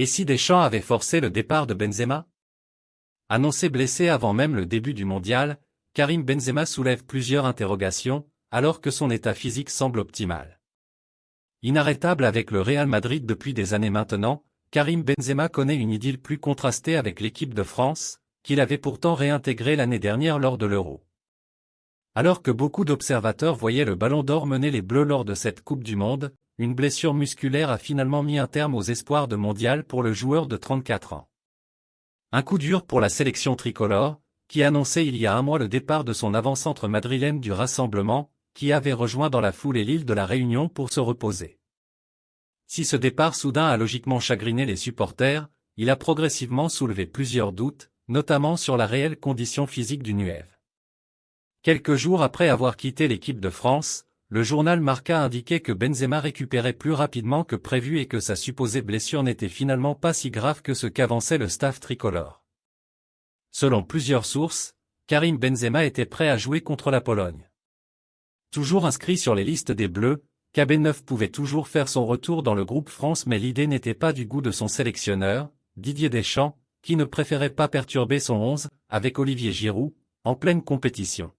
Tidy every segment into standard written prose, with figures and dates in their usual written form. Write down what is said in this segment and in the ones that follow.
Et si Deschamps avait forcé le départ de Benzema? Annoncé blessé avant même le début du mondial, Karim Benzema soulève plusieurs interrogations, alors que son état physique semble optimal. Inarrêtable avec le Real Madrid depuis des années maintenant, Karim Benzema connaît une idylle plus contrastée avec l'équipe de France, qu'il avait pourtant réintégrée l'année dernière lors de l'Euro. Alors que beaucoup d'observateurs voyaient le Ballon d'Or mener les Bleus lors de cette Coupe du Monde, une blessure musculaire a finalement mis un terme aux espoirs de mondial pour le joueur de 34 ans. Un coup dur pour la sélection tricolore, qui annonçait il y a un mois le départ de son avant-centre madrilène du Rassemblement, qui avait rejoint dans la foulée l'île de la Réunion pour se reposer. Si ce départ soudain a logiquement chagriné les supporters, il a progressivement soulevé plusieurs doutes, notamment sur la réelle condition physique du Nuève. Quelques jours après avoir quitté l'équipe de France, le journal Marca indiquait que Benzema récupérait plus rapidement que prévu et que sa supposée blessure n'était finalement pas si grave que ce qu'avançait le staff tricolore. Selon plusieurs sources, Karim Benzema était prêt à jouer contre la Pologne. Toujours inscrit sur les listes des Bleus, KB9 pouvait toujours faire son retour dans le groupe France, mais l'idée n'était pas du goût de son sélectionneur, Didier Deschamps, qui ne préférait pas perturber son 11, avec Olivier Giroud, en pleine compétition.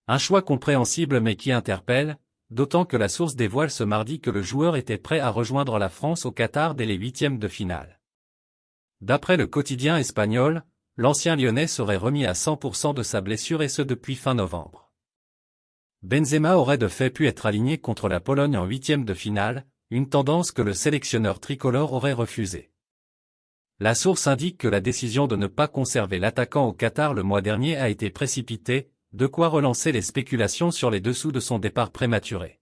Un choix compréhensible mais qui interpelle, d'autant que la source dévoile ce mardi que le joueur était prêt à rejoindre la France au Qatar dès les huitièmes de finale. D'après le quotidien espagnol, l'ancien Lyonnais serait remis à 100% de sa blessure et ce depuis fin novembre. Benzema aurait de fait pu être aligné contre la Pologne en huitièmes de finale, une tendance que le sélectionneur tricolore aurait refusée. La source indique que la décision de ne pas conserver l'attaquant au Qatar le mois dernier a été précipitée, de quoi relancer les spéculations sur les dessous de son départ prématuré.